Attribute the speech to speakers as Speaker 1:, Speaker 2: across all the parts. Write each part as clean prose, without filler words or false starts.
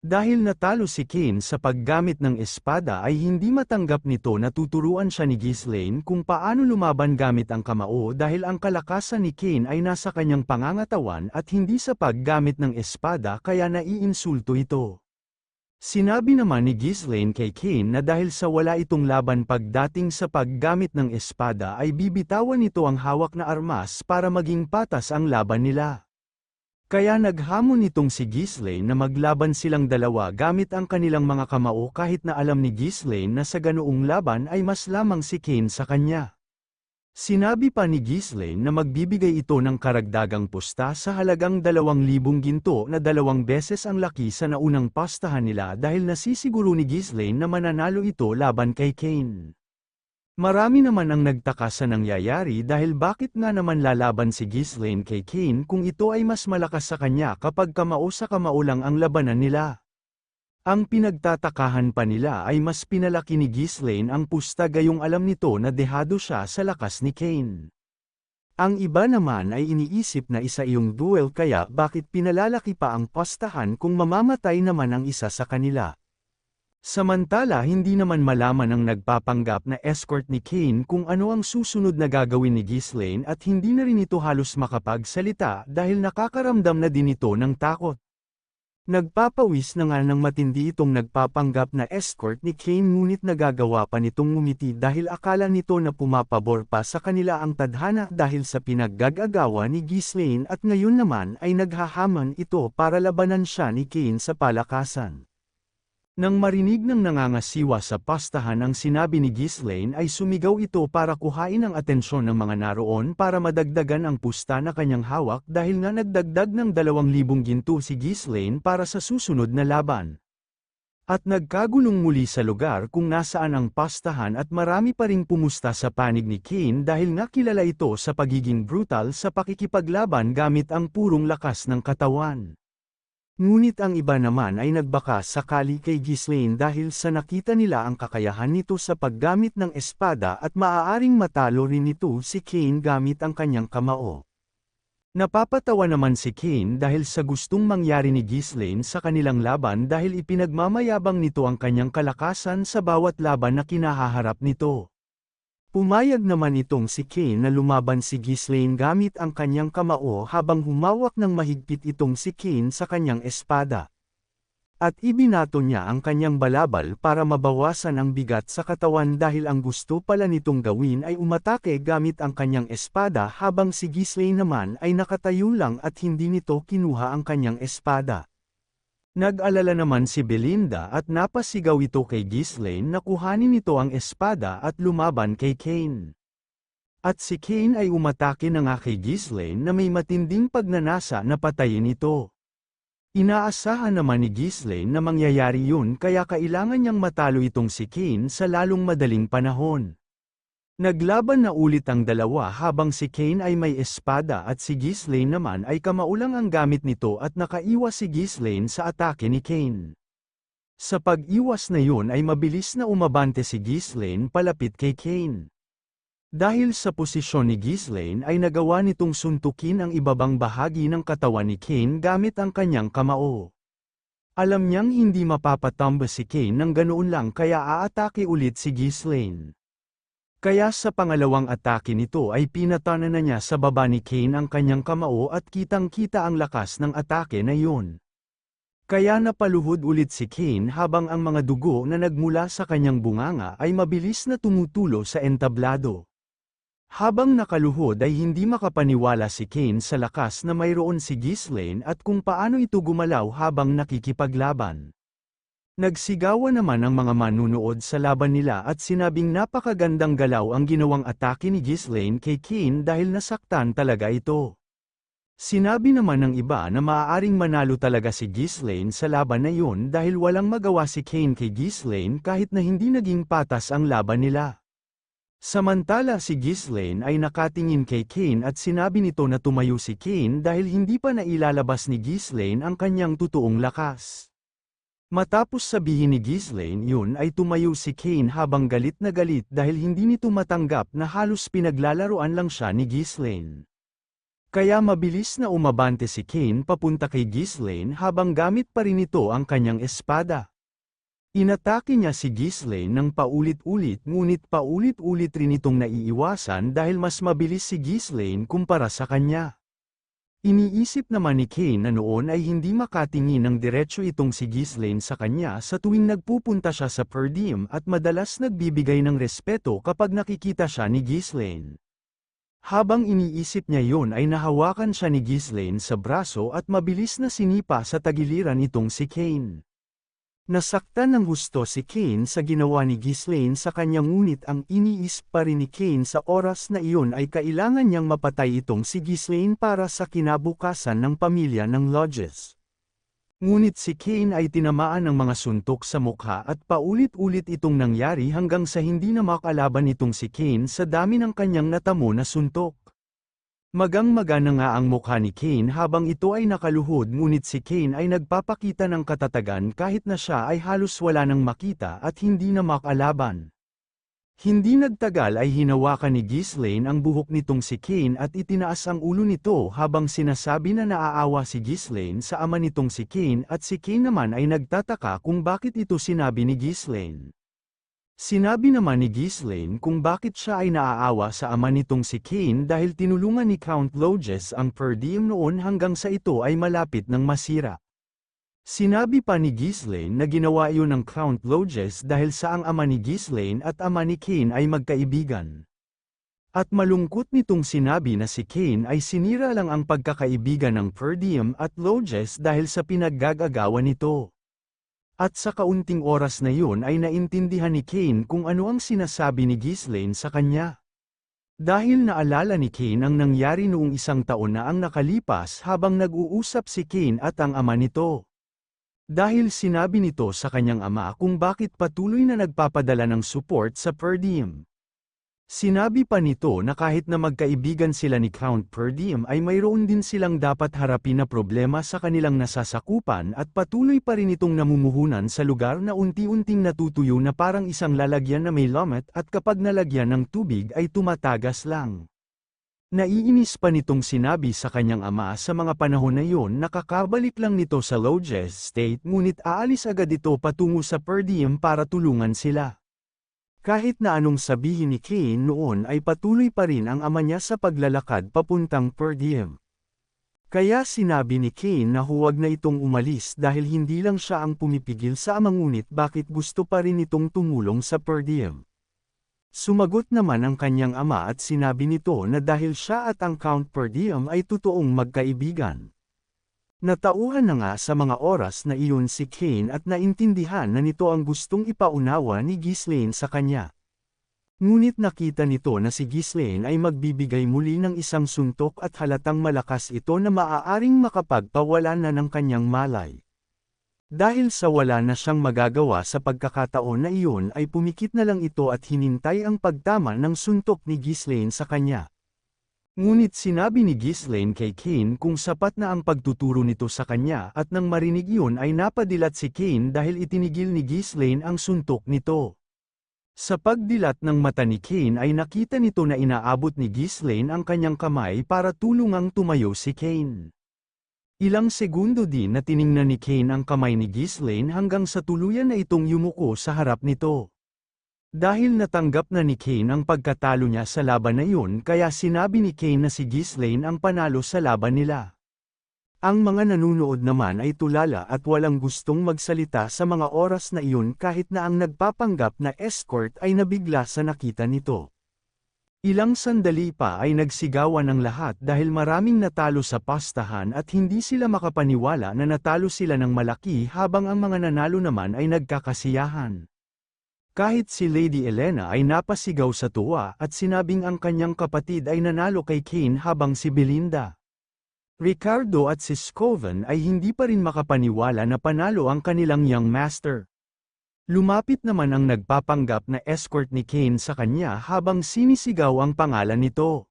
Speaker 1: Dahil natalo si Kane sa paggamit ng espada ay hindi matanggap nito na tuturuan siya ni Ghislaine kung paano lumaban gamit ang kamao dahil ang kalakasan ni Kane ay nasa kanyang pangangatawan at hindi sa paggamit ng espada kaya naiinsulto ito. Sinabi naman ni Ghislaine kay Kane na dahil sa wala itong laban pagdating sa paggamit ng espada ay bibitawan nito ang hawak na armas para maging patas ang laban nila. Kaya naghamon nitong si Ghislaine na maglaban silang dalawa gamit ang kanilang mga kamao kahit na alam ni Ghislaine na sa ganoong laban ay mas lamang si Kane sa kanya. Sinabi pa ni Ghislaine na magbibigay ito ng karagdagang pusta sa halagang 2,000 ginto na 2 beses ang laki sa naunang pastahan nila dahil nasisiguro ni Ghislaine na mananalo ito laban kay Kane. Marami naman ang nagtaka sa nangyayari dahil bakit nga naman lalaban si Ghislaine kay Kane kung ito ay mas malakas sa kanya kapag kamao sa kamao lang ang labanan nila. Ang pinagtatakahan pa nila ay mas pinalaki ni Ghislaine ang pusta gayong alam nito na dehado siya sa lakas ni Kane. Ang iba naman ay iniisip na isa iyong duel kaya bakit pinalalaki pa ang pastahan kung mamamatay naman ang isa sa kanila. Samantala hindi naman malaman ng nagpapanggap na escort ni Kane kung ano ang susunod na gagawin ni Ghislaine at hindi na rin ito halos makapagsalita dahil nakakaramdam na din ito ng takot. Nagpapawis na nga ng matindi itong nagpapanggap na escort ni Kane ngunit nagagawa pa nitong ngumiti dahil akala nito na pumapabor pa sa kanila ang tadhana dahil sa pinaggagagawa ni Ghislaine at ngayon naman ay naghahaman ito para labanan siya ni Kane sa palakasan. Nang marinig ng nangangasiwa sa pastahan ang sinabi ni Ghislaine ay sumigaw ito para kuhain ang atensyon ng mga naroon para madagdagan ang pusta na kanyang hawak dahil nga nagdagdag ng 2,000 ginto si Ghislaine para sa susunod na laban. At nagkagulong muli sa lugar kung nasaan ang pastahan at marami pa ring pumusta sa panig ni Kane dahil nga kilala ito sa pagiging brutal sa pakikipaglaban gamit ang purong lakas ng katawan. Ngunit ang iba naman ay nagbaka sakali kay Ghislaine dahil sa nakita nila ang kakayahan nito sa paggamit ng espada at maaaring matalo rin nito si Kane gamit ang kanyang kamao. Napapatawa naman si Kane dahil sa gustong mangyari ni Ghislaine sa kanilang laban dahil ipinagmamayabang nito ang kanyang kalakasan sa bawat laban na kinahaharap nito. Pumayag naman itong si Kane na lumaban si Ghislaine gamit ang kanyang kamao habang humawak ng mahigpit itong si Kane sa kanyang espada. At ibinato niya ang kanyang balabal para mabawasan ang bigat sa katawan dahil ang gusto pala nitong gawin ay umatake gamit ang kanyang espada habang si Ghislaine naman ay nakatayo lang at hindi nito kinuha ang kanyang espada. Nag-alala naman si Belinda at napasigaw ito kay Ghislaine na kuhanin nito ang espada at lumaban kay Kane. At si Kane ay umatake na nga kay Ghislaine na may matinding pagnanasa na patayin ito. Inaasahan naman ni Ghislaine na mangyayari yun kaya kailangan niyang matalo itong si Kane sa lalong madaling panahon. Naglaban na ulit ang dalawa habang si Kane ay may espada at si Ghislaine naman ay kamaulang ang gamit nito at nakaiwas si Ghislaine sa atake ni Kane. Sa pag-iwas na yun ay mabilis na umabante si Ghislaine palapit kay Kane. Dahil sa posisyon ni Ghislaine ay nagawa nitong suntukin ang ibabang bahagi ng katawan ni Kane gamit ang kanyang kamao. Alam niyang hindi mapapatamba si Kane ng ganoon lang kaya aatake ulit si Ghislaine. Kaya sa pangalawang atake nito ay pinatanan na niya sa baba ni Kane ang kanyang kamao at kitang-kita ang lakas ng atake na yun. Kaya napaluhod ulit si Kane habang ang mga dugo na nagmula sa kanyang bunganga ay mabilis na tumutulo sa entablado. Habang nakaluhod ay hindi makapaniwala si Kane sa lakas na mayroon si Ghislaine at kung paano ito gumalaw habang nakikipaglaban. Nagsigawan naman ang mga manunood sa laban nila at sinabing napakagandang galaw ang ginawang atake ni Ghislaine kay Kane dahil nasaktan talaga ito. Sinabi naman ng iba na maaaring manalo talaga si Ghislaine sa laban na yun dahil walang magawa si Kane kay Ghislaine kahit na hindi naging patas ang laban nila. Samantala si Ghislaine ay nakatingin kay Kane at sinabi nito na tumayo si Kane dahil hindi pa nailalabas ni Ghislaine ang kanyang totoong lakas. Matapos sabihin ni Ghislaine yun ay tumayo si Kane habang galit na galit dahil hindi nito matanggap na halos pinaglalaroan lang siya ni Ghislaine. Kaya mabilis na umabante si Kane papunta kay Ghislaine habang gamit pa rin ito ang kanyang espada. Inatake niya si Ghislaine ng paulit-ulit ngunit paulit-ulit rin itong naiiwasan dahil mas mabilis si Ghislaine kumpara sa kanya. Iniisip naman ni Kane na noon ay hindi makatingin ng diretsyo itong si Ghislaine sa kanya sa tuwing nagpupunta siya sa per diem at madalas nagbibigay ng respeto kapag nakikita siya ni Ghislaine. Habang iniisip niya yon ay nahawakan siya ni Ghislaine sa braso at mabilis na sinipa sa tagiliran itong si Kane. Nasaktan ng husto si Kane sa ginawa ni Ghislaine sa kanya ngunit ang iniisip pa rin ni Kane sa oras na iyon ay kailangan niyang mapatay itong si Ghislaine para sa kinabukasan ng pamilya ng Lodges. Ngunit si Kane ay tinamaan ng mga suntok sa mukha at paulit-ulit itong nangyari hanggang sa hindi na makalaban itong si Kane sa dami ng kanyang natamo na suntok. Magang-magana nga ang mukha ni Kane habang ito ay nakaluhod ngunit si Kane ay nagpapakita ng katatagan kahit na siya ay halos wala nang makita at hindi na makalaban. Hindi nagtagal ay hinawakan ni Ghislaine ang buhok nitong si Kane at itinaas ang ulo nito habang sinasabi na naaawa si Ghislaine sa ama nitong si Kane at si Kane naman ay nagtataka kung bakit ito sinabi ni Ghislaine. Sinabi naman ni Ghislaine kung bakit siya ay naaawa sa ama nitong si Kane dahil tinulungan ni Count Lodges ang per diem noon hanggang sa ito ay malapit ng masira. Sinabi pa ni Ghislaine na ginawa iyon ng Count Lodges dahil sa ang ama ni Ghislaine at ama ni Kane ay magkaibigan. At malungkot nitong sinabi na si Kane ay sinira lang ang pagkakaibigan ng per diem at Lodges dahil sa pinaggagagawa nito. At sa kaunting oras na yun ay naintindihan ni Kane kung ano ang sinasabi ni Ghislaine sa kanya. Dahil naalala ni Kane ang nangyari noong isang taon na ang nakalipas habang nag-uusap si Kane at ang ama nito. Dahil sinabi nito sa kanyang ama kung bakit patuloy na nagpapadala ng support sa per diem. Sinabi pa nito na kahit na magkaibigan sila ni Count per diem ay mayroon din silang dapat harapin na problema sa kanilang nasasakupan at patuloy pa rin itong namumuhunan sa lugar na unti-unting natutuyo na parang isang lalagyan na may lamat at kapag nalagyan ng tubig ay tumatagas lang. Naiinis pa nitong sinabi sa kanyang ama sa mga panahon na iyon na kakabalik lang nito sa Lodges State ngunit aalis agad ito patungo sa per diem para tulungan sila. Kahit na anong sabihin ni Kane noon ay patuloy pa rin ang ama niya sa paglalakad papuntang per diem. Kaya sinabi ni Kane na huwag na itong umalis dahil hindi lang siya ang pumipigil sa ama ngunit bakit gusto pa rin itong tumulong sa per diem. Sumagot naman ang kanyang ama at sinabi nito na dahil siya at ang Count per diem ay totoong magkaibigan. Natauhan na nga sa mga oras na iyon si Kane at naintindihan na nito ang gustong ipaunawa ni Ghislaine sa kanya. Ngunit nakita nito na si Ghislaine ay magbibigay muli ng isang suntok at halatang malakas ito na maaaring makapagpawala na ng kanyang malay. Dahil sa wala na siyang magagawa sa pagkakataon na iyon ay pumikit na lang ito at hinintay ang pagtama ng suntok ni Ghislaine sa kanya. Ngunit sinabi ni Ghislaine kay Kane kung sapat na ang pagtuturo nito sa kanya at nang marinig iyon ay napadilat si Kane dahil itinigil ni Ghislaine ang suntok nito. Sa pagdilat ng mata ni Kane ay nakita nito na inaabot ni Ghislaine ang kanyang kamay para tulungang tumayo si Kane. Ilang segundo din na tiningnan ni Kane ang kamay ni Ghislaine hanggang sa tuluyan na itong yumuko sa harap nito. Dahil natanggap na ni Kane ang pagkatalo niya sa laban na iyon kaya sinabi ni Kane na si Ghislaine ang panalo sa laban nila. Ang mga nanunood naman ay tulala at walang gustong magsalita sa mga oras na iyon kahit na ang nagpapanggap na escort ay nabigla sa nakita nito. Ilang sandali pa ay nagsigawan ng lahat dahil maraming natalo sa pastahan at hindi sila makapaniwala na natalo sila ng malaki habang ang mga nanalo naman ay nagkakasiyahan. Kahit si Lady Elena ay napasigaw sa tuwa at sinabing ang kanyang kapatid ay nanalo kay Kane habang si Belinda, Ricardo at si Scoven ay hindi pa rin makapaniwala na panalo ang kanilang young master. Lumapit naman ang nagpapanggap na escort ni Kane sa kanya habang sinisigaw ang pangalan nito.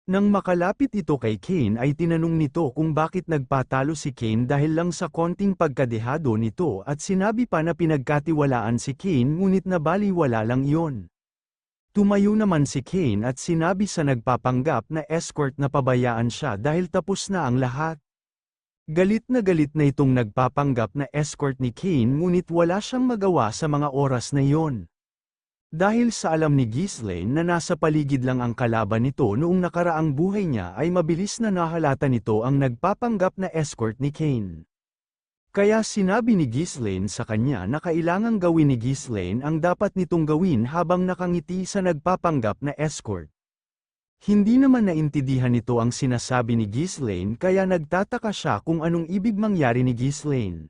Speaker 1: Nang makalapit ito kay Kane ay tinanong nito kung bakit nagpatalo si Kane dahil lang sa konting pagkadehado nito at sinabi pa na pinagkatiwalaan si Kane ngunit nabaliwala lang iyon. Tumayo naman si Kane at sinabi sa nagpapanggap na escort na pabayaan siya dahil tapos na ang lahat. Galit na itong nagpapanggap na escort ni Kane ngunit wala siyang magawa sa mga oras na iyon. Dahil sa alam ni Ghislaine na nasa paligid lang ang kalaban nito noong nakaraang buhay niya ay mabilis na nahalata nito ang nagpapanggap na escort ni Kane. Kaya sinabi ni Ghislaine sa kanya na kailangang gawin ni Ghislaine ang dapat nitong gawin habang nakangiti sa nagpapanggap na escort. Hindi naman naintindihan nito ang sinasabi ni Ghislaine kaya nagtataka siya kung anong ibig mangyari ni Ghislaine.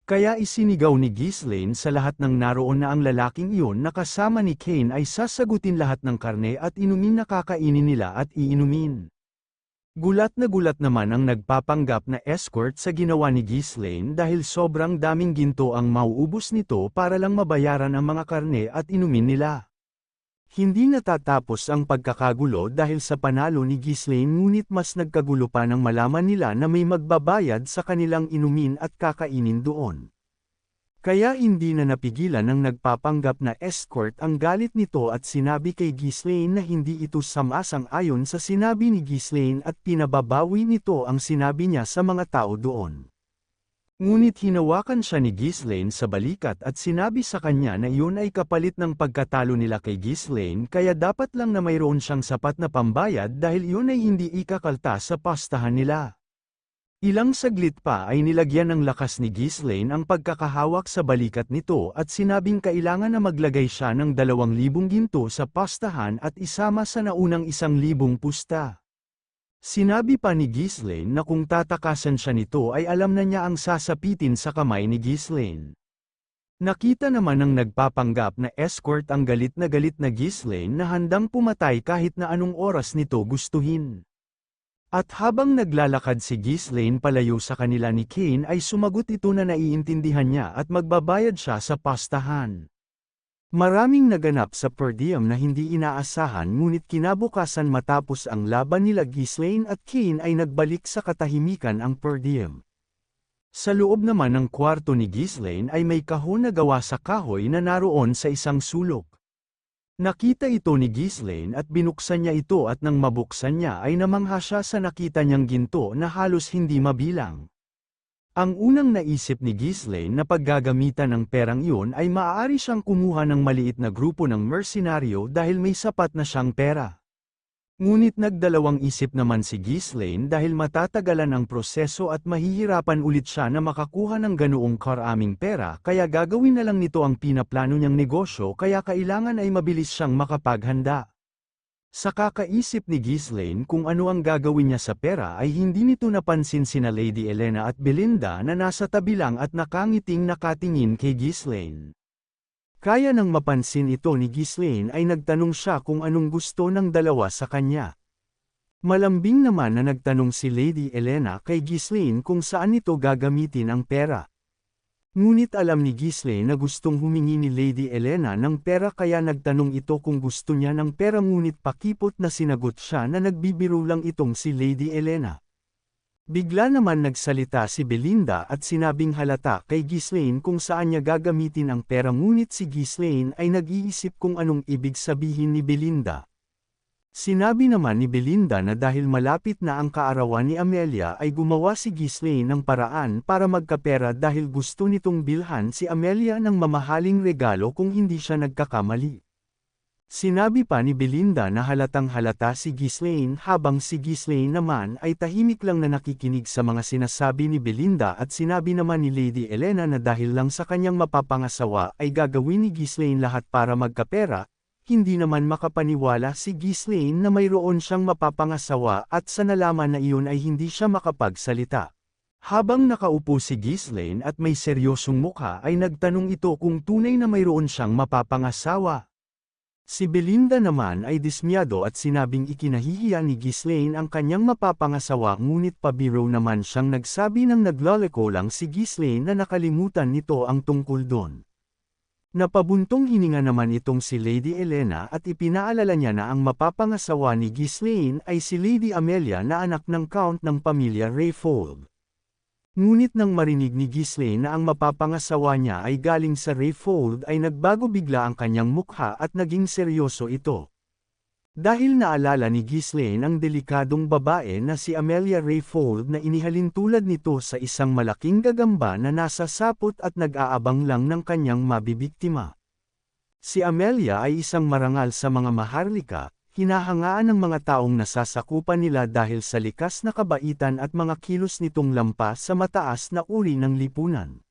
Speaker 1: Kaya isinigaw ni Ghislaine sa lahat ng naroon na ang lalaking iyon na kasama ni Kane ay sasagutin lahat ng karne at inumin na kakainin nila at iinumin. Gulat naman ang nagpapanggap na escort sa ginawa ni Ghislaine dahil sobrang daming ginto ang mauubos nito para lang mabayaran ang mga karne at inumin nila. Hindi natatapos ang pagkakagulo dahil sa panalo ni Ghislaine ngunit mas nagkagulo pa nang malaman nila na may magbabayad sa kanilang inumin at kakainin doon. Kaya hindi na napigilan ng nagpapanggap na escort ang galit nito at sinabi kay Ghislaine na hindi ito sumasang-ayon sa sinabi ni Ghislaine at pinababawi nito ang sinabi niya sa mga tao doon. Ngunit hinawakan siya ni Ghislaine sa balikat at sinabi sa kanya na iyon ay kapalit ng pagkatalo nila kay Ghislaine kaya dapat lang na mayroon siyang sapat na pambayad dahil iyon ay hindi ikakaltas sa pastahan nila. Ilang saglit pa ay nilagyan ng lakas ni Ghislaine ang pagkakahawak sa balikat nito at sinabing kailangan na maglagay siya ng 2,000 ginto sa pastahan at isama sa naunang 1,000 pusta. Sinabi pa ni Ghislaine na kung tatakasan siya nito ay alam na niya ang sasapitin sa kamay ni Ghislaine. Nakita naman ng nagpapanggap na escort ang galit na Ghislaine na handang pumatay kahit na anong oras nito gustuhin. At habang naglalakad si Ghislaine palayo sa kanila ni Kane ay sumagot ito na naiintindihan niya at magbabayad siya sa pastahan. Maraming naganap sa per diem na hindi inaasahan ngunit kinabukasan matapos ang laban nila Ghislaine at Kane ay nagbalik sa katahimikan ang per diem. Sa loob naman ng kwarto ni Ghislaine ay may kahon na gawa sa kahoy na naroon sa isang sulok. Nakita ito ni Ghislaine at binuksan niya ito at nang mabuksan niya ay namangha siya sa nakita niyang ginto na halos hindi mabilang. Ang unang naisip ni Ghislaine na paggagamitan ng perang iyon ay maaari siyang kumuha ng maliit na grupo ng mersenaryo dahil may sapat na siyang pera. Ngunit nagdalawang isip naman si Ghislaine dahil matatagalan ang proseso at mahihirapan ulit siya na makakuha ng ganoong karaming pera kaya gagawin na lang nito ang pinaplano niyang negosyo kaya kailangan ay mabilis siyang makapaghanda. Sa kakaisip ni Ghislaine kung ano ang gagawin niya sa pera ay hindi nito napansin sina Lady Elena at Belinda na nasa tabi lang at nakangiting nakatingin kay Ghislaine. Kaya nang mapansin ito ni Ghislaine ay nagtanong siya kung anong gusto ng dalawa sa kanya. Malambing naman na nagtanong si Lady Elena kay Ghislaine kung saan ito gagamitin ang pera. Ngunit alam ni Ghislaine na gustong humingi ni Lady Elena ng pera kaya nagtanong ito kung gusto niya ng pera ngunit pakipot na sinagot siya na nagbibiro lang itong si Lady Elena. Bigla naman nagsalita si Belinda at sinabing halata kay Ghislaine kung saan niya gagamitin ang pera ngunit si Ghislaine ay nag-iisip kung anong ibig sabihin ni Belinda. Sinabi naman ni Belinda na dahil malapit na ang kaarawan ni Amelia ay gumawa si Ghislaine ng paraan para magkapera dahil gusto nitong bilhan si Amelia ng mamahaling regalo kung hindi siya nagkakamali. Sinabi pa ni Belinda na halatang halata si Ghislaine habang si Ghislaine naman ay tahimik lang na nakikinig sa mga sinasabi ni Belinda at sinabi naman ni Lady Elena na dahil lang sa kanyang mapapangasawa ay gagawin ni Ghislaine lahat para magkapera. Hindi naman makapaniwala si Ghislaine na mayroon siyang mapapangasawa at sa nalaman na iyon ay hindi siya makapagsalita. Habang nakaupo si Ghislaine at may seryosong mukha ay nagtanong ito kung tunay na mayroon siyang mapapangasawa. Si Belinda naman ay dismiyado at sinabing ikinahihiya ni Ghislaine ang kanyang mapapangasawa ngunit pabiro naman siyang nagsabi ng naglaleko lang si Ghislaine na nakalimutan nito ang tungkol doon. Napabuntong hininga naman itong si Lady Elena at ipinaalala niya na ang mapapangasawa ni Ghislaine ay si Lady Amelia na anak ng Count ng pamilya Rayfold. Ngunit nang marinig ni Ghislaine na ang mapapangasawa niya ay galing sa Rayfold ay nagbago bigla ang kanyang mukha at naging seryoso ito. Dahil naalala ni Ghislaine ang delikadong babae na si Amelia Rayfold na inihalin tulad nito sa isang malaking gagamba na nasa sapot at nag-aabang lang ng kanyang mabibiktima. Si Amelia ay isang marangal sa mga maharlika, hinahangaan ng mga taong nasasakupan nila dahil sa likas na kabaitan at mga kilos nitong lampas sa mataas na uri ng lipunan.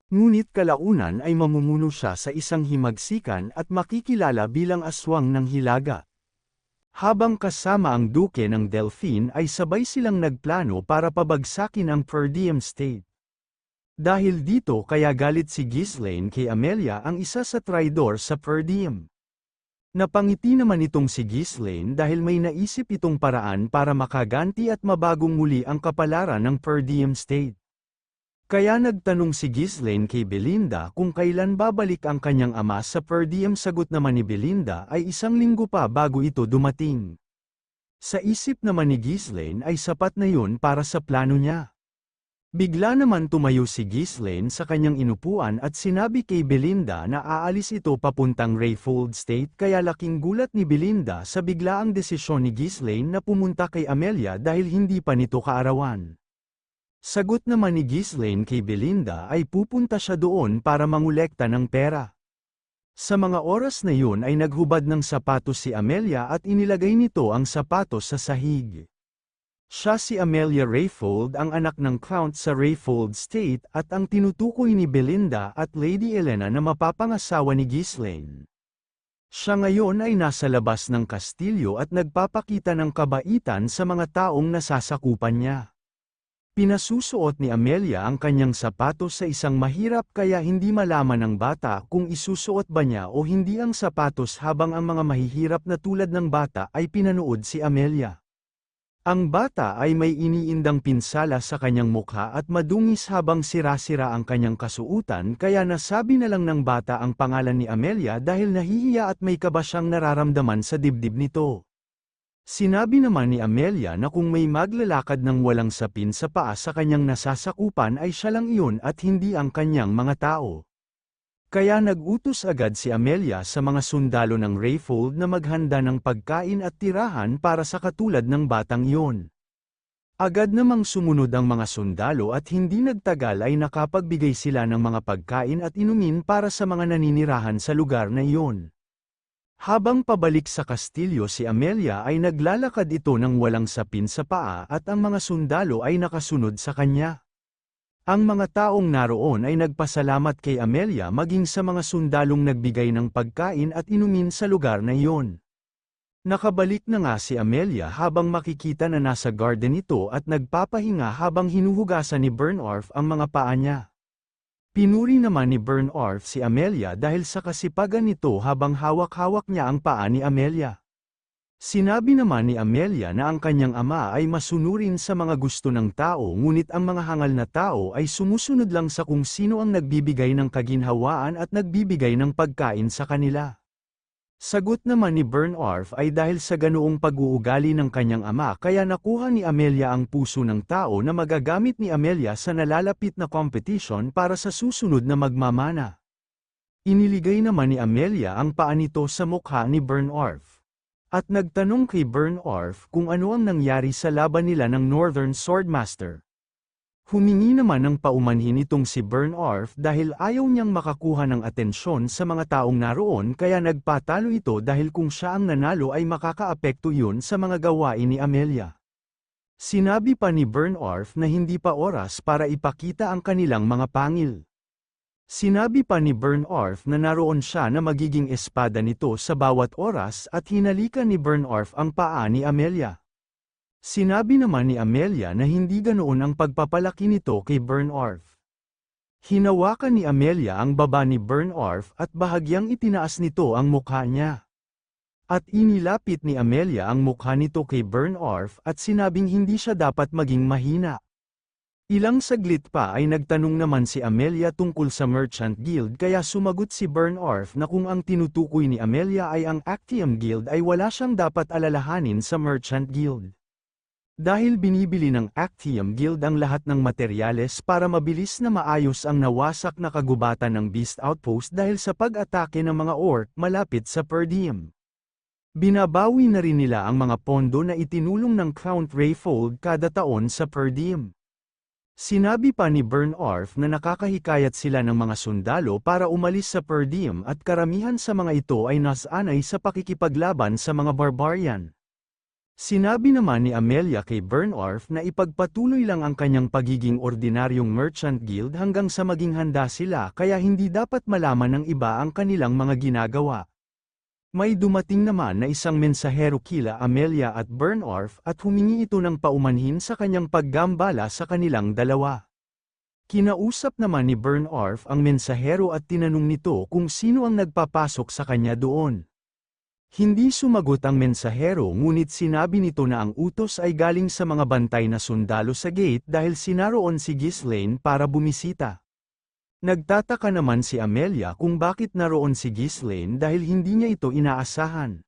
Speaker 1: Ngunit kalaunan ay mamumuno siya sa isang himagsikan at makikilala bilang aswang ng hilaga. Habang kasama ang duke ng Delphine ay sabay silang nagplano para pabagsakin ang per diem state. Dahil dito kaya galit si Ghislaine kay Amelia ang isa sa traidor sa per diem. Napangiti naman itong si Ghislaine dahil may naisip itong paraan para makaganti at mabagong muli ang kapalaran ng per diem state. Kaya nagtanong si Ghislaine kay Belinda kung kailan babalik ang kanyang ama sa per diem. Sagot naman ni Belinda ay 1 linggo pa bago ito dumating. Sa isip naman ni Ghislaine ay sapat na yun para sa plano niya. Bigla naman tumayo si Ghislaine sa kanyang inupuan at sinabi kay Belinda na aalis ito papuntang Rayfold State kaya laking gulat ni Belinda sa biglaang desisyon ni Ghislaine na pumunta kay Amelia dahil hindi pa nito kaarawan. Sagot naman ni Ghislaine kay Belinda ay pupunta siya doon para mangolekta ng pera. Sa mga oras na yun ay naghubad ng sapatos si Amelia at inilagay nito ang sapatos sa sahig. Siya si Amelia Rayfold, ang anak ng Count sa Rayfold State at ang tinutukoy ni Belinda at Lady Elena na mapapangasawa ni Ghislaine. Siya ngayon ay nasa labas ng kastilyo at nagpapakita ng kabaitan sa mga taong nasasakupan niya. Pinasusuot ni Amelia ang kanyang sapatos sa isang mahirap kaya hindi malaman ng bata kung isusuot ba niya o hindi ang sapatos habang ang mga mahihirap na tulad ng bata ay pinanood si Amelia. Ang bata ay may iniindang pinsala sa kanyang mukha at madungis habang sira-sira ang kanyang kasuutan kaya nasabi na lang ng bata ang pangalan ni Amelia dahil nahihiya at may kaba siyang nararamdaman sa dibdib nito. Sinabi naman ni Amelia na kung may maglalakad ng walang sapin sa paa sa kanyang nasasakupan ay siya lang iyon at hindi ang kanyang mga tao. Kaya nag-utos agad si Amelia sa mga sundalo ng Rayfold na maghanda ng pagkain at tirahan para sa katulad ng batang iyon. Agad namang sumunod ang mga sundalo at hindi nagtagal ay nakapagbigay sila ng mga pagkain at inumin para sa mga naninirahan sa lugar na iyon. Habang pabalik sa kastilyo si Amelia ay naglalakad ito ng walang sapin sa paa at ang mga sundalo ay nakasunod sa kanya. Ang mga taong naroon ay nagpasalamat kay Amelia maging sa mga sundalong nagbigay ng pagkain at inumin sa lugar na iyon. Nakabalik na nga si Amelia habang makikita na nasa garden ito at nagpapahinga habang hinuhugasan ni Bernarf ang mga paa niya. Pinuri naman ni Bernarf si Amelia dahil sa kasipagan nito habang hawak-hawak niya ang paa ni Amelia. Sinabi naman ni Amelia na ang kanyang ama ay masunurin sa mga gusto ng tao ngunit ang mga hangal na tao ay sumusunod lang sa kung sino ang nagbibigay ng kaginhawaan at nagbibigay ng pagkain sa kanila. Sagot naman ni Bernarf ay dahil sa ganoong pag-uugali ng kanyang ama kaya nakuha ni Amelia ang puso ng tao na magagamit ni Amelia sa nalalapit na competition para sa susunod na magmamana. Iniligay naman ni Amelia ang paa nito sa mukha ni Bernarf. At nagtanong kay Bernarf kung ano ang nangyari sa laban nila ng Northern Swordmaster. Humingi naman ng paumanhin itong si Bernarf dahil ayaw niyang makakuha ng atensyon sa mga taong naroon kaya nagpatalo ito dahil kung siya ang nanalo ay makakaapekto yun sa mga gawain ni Amelia. Sinabi pa ni Bernarf na hindi pa oras para ipakita ang kanilang mga pangil. Sinabi pa ni Bernarf na naroon siya na magiging espada nito sa bawat oras at hinalikan ni Bernarf ang paa ni Amelia. Sinabi naman ni Amelia na hindi ganoon ang pagpapalaki nito kay Bernarf. Hinawakan ni Amelia ang baba ni Bernarf at bahagyang itinaas nito ang mukha niya. At inilapit ni Amelia ang mukha nito kay Bernarf at sinabing hindi siya dapat maging mahina. Ilang saglit pa ay nagtanong naman si Amelia tungkol sa Merchant Guild kaya sumagot si Bernarf na kung ang tinutukoy ni Amelia ay ang Actium Guild ay wala siyang dapat alalahanin sa Merchant Guild. Dahil binibili ng Actium Guild ang lahat ng materyales para mabilis na maayos ang nawasak na kagubatan ng Beast Outpost dahil sa pag-atake ng mga orc malapit sa Perdium. Binabawi na rin nila ang mga pondo na itinulong ng Count Rayfold kada taon sa Perdium. Sinabi pa ni Bernarf na nakakahikayat sila ng mga sundalo para umalis sa Perdium at karamihan sa mga ito ay nasanay sa pakikipaglaban sa mga barbarian. Sinabi naman ni Amelia kay Bernarf na ipagpatuloy lang ang kanyang pagiging ordinaryong merchant guild hanggang sa maging handa sila kaya hindi dapat malaman ng iba ang kanilang mga ginagawa. May dumating naman na isang mensahero kila Amelia at Bernarf at humingi ito ng paumanhin sa kanyang paggambala sa kanilang dalawa. Kinausap naman ni Bernarf ang mensahero at tinanong nito kung sino ang nagpapasok sa kanya doon. Hindi sumagot ang mensahero ngunit sinabi nito na ang utos ay galing sa mga bantay na sundalo sa gate dahil sinaroon si Ghislaine para bumisita. Nagtataka naman si Amelia kung bakit naroon si Ghislaine dahil hindi niya ito inaasahan.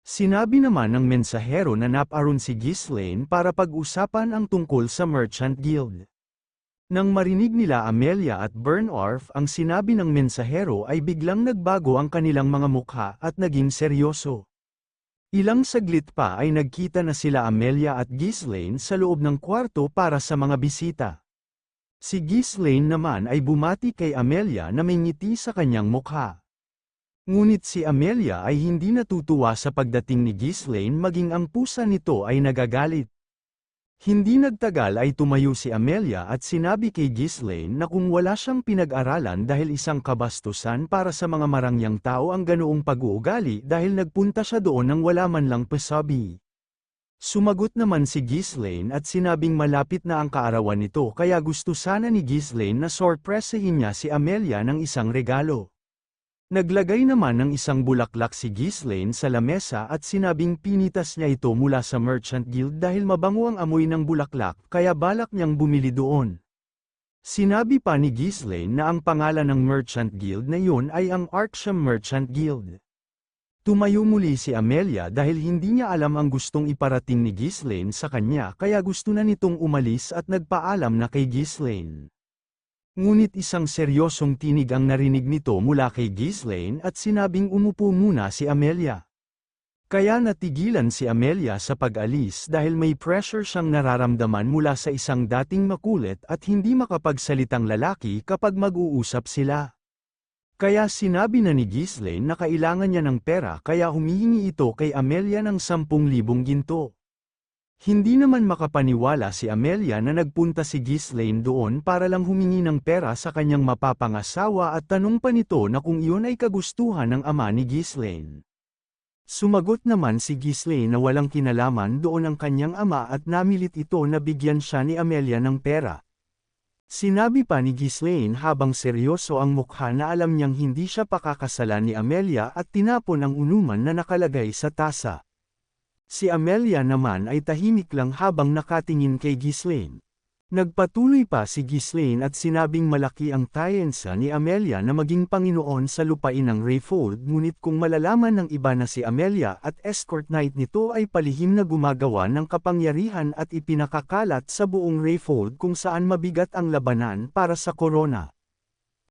Speaker 1: Sinabi naman ng mensahero na naparoon si Ghislaine para pag-usapan ang tungkol sa Merchant Guild. Nang marinig nila Amelia at Bernarf ang sinabi ng mensahero ay biglang nagbago ang kanilang mga mukha at naging seryoso. Ilang saglit pa ay nagkita na sila Amelia at Ghislaine sa loob ng kwarto para sa mga bisita. Si Ghislaine naman ay bumati kay Amelia na may ngiti sa kanyang mukha. Ngunit si Amelia ay hindi natutuwa sa pagdating ni Ghislaine maging ang pusa nito ay nagagalit. Hindi nagtagal ay tumayo si Amelia at sinabi kay Ghislaine na kung wala siyang pinag-aralan dahil isang kabastusan para sa mga marangyang tao ang ganoong pag-uugali dahil nagpunta siya doon nang wala man lang pasabi. Sumagot naman si Ghislaine at sinabing malapit na ang kaarawan nito kaya gusto sana ni Ghislaine na sorpresahin niya si Amelia ng isang regalo. Naglagay naman ng isang bulaklak si Ghislaine sa lamesa at sinabing pinitas niya ito mula sa Merchant Guild dahil mabango ang amoy ng bulaklak kaya balak niyang bumili doon. Sinabi pa ni Ghislaine na ang pangalan ng Merchant Guild na yun ay ang Arcsham Merchant Guild. Tumayo muli si Amelia dahil hindi niya alam ang gustong iparating ni Ghislaine sa kanya kaya gusto na nitong umalis at nagpaalam na kay Ghislaine. Ngunit isang seryosong tinig ang narinig nito mula kay Ghislaine at sinabing umupo muna si Amelia. Kaya natigilan si Amelia sa pag-alis dahil may pressure siyang nararamdaman mula sa isang dating makulit at hindi makapagsalitang lalaki kapag mag-uusap sila. Kaya sinabi na ni Ghislaine na kailangan niya ng pera kaya humihingi ito kay Amelia ng 10,000 ginto. Hindi naman makapaniwala si Amelia na nagpunta si Ghislaine doon para lang humingi ng pera sa kanyang mapapangasawa at tanong pa nito na kung iyon ay kagustuhan ng ama ni Ghislaine. Sumagot naman si Ghislaine na walang kinalaman doon ang kanyang ama at namilit ito na bigyan siya ni Amelia ng pera. Sinabi pa ni Ghislaine habang seryoso ang mukha na alam niyang hindi siya pakakasalan ni Amelia at tinapon ang unuman na nakalagay sa tasa. Si Amelia naman ay tahimik lang habang nakatingin kay Ghislaine. Nagpatuloy pa si Ghislaine at sinabing malaki ang tayensa ni Amelia na maging Panginoon sa lupain ng Rayfold ngunit kung malalaman ng iba na si Amelia at escort knight nito ay palihim na gumagawa ng kapangyarihan at ipinakakalat sa buong Rayfold kung saan mabigat ang labanan para sa korona.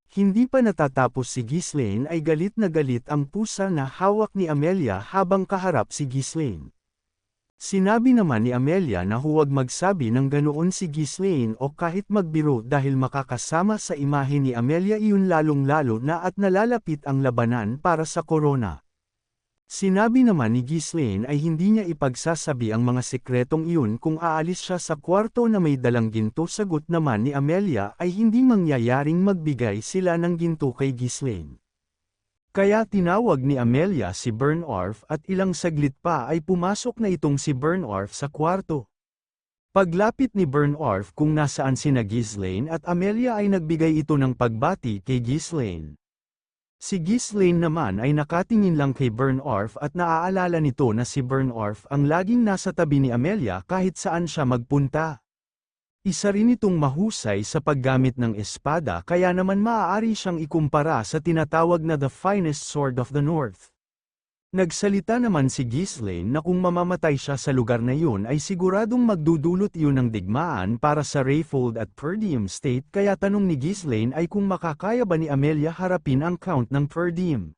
Speaker 1: Hindi pa natatapos si Ghislaine ay galit na galit ang pusa na hawak ni Amelia habang kaharap si Ghislaine. Sinabi naman ni Amelia na huwag magsabi ng ganoon si Ghislaine o kahit magbiro dahil makakasama sa imahe ni Amelia iyon lalong-lalo na at nalalapit ang labanan para sa korona. Sinabi naman ni Ghislaine ay hindi niya ipagsasabi ang mga sekretong iyon kung aalis siya sa kwarto na may dalang ginto. Sagot naman ni Amelia ay hindi mangyayaring magbigay sila ng ginto kay Ghislaine. Kaya tinawag ni Amelia si Bernarf at ilang saglit pa ay pumasok na itong si Bernarf sa kwarto. Paglapit ni Bernarf kung nasaan sina Ghislaine at Amelia ay nagbigay ito ng pagbati kay Ghislaine. Si Ghislaine naman ay nakatingin lang kay Bernarf at naaalala nito na si Bernarf ang laging nasa tabi ni Amelia kahit saan siya magpunta. Isa rin itong mahusay sa paggamit ng espada kaya naman maaari siyang ikumpara sa tinatawag na the finest sword of the north. Nagsalita naman si Ghislaine na kung mamamatay siya sa lugar na yun ay siguradong magdudulot iyon ng digmaan para sa Rayfold at Perdiem State kaya tanong ni Ghislaine ay kung makakaya ba ni Amelia harapin ang Count ng Perdiem.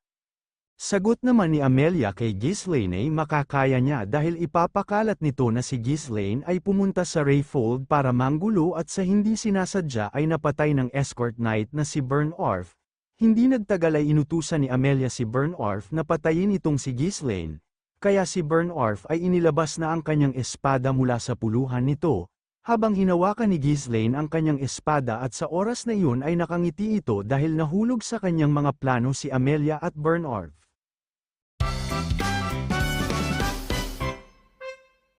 Speaker 1: Sagot naman ni Amelia kay Ghislaine ay makakaya niya dahil ipapakalat nito na si Ghislaine ay pumunta sa Rayfold para manggulo at sa hindi sinasadya ay napatay ng escort knight na si Burn Orf. Hindi nagtagal ay inutusan ni Amelia si Burn Orf na patayin itong si Ghislaine, kaya si Burn Orf ay inilabas na ang kanyang espada mula sa puluhan nito, habang hinawakan ni Ghislaine ang kanyang espada at sa oras na iyon ay nakangiti ito dahil nahulog sa kanyang mga plano si Amelia at Burn Orf.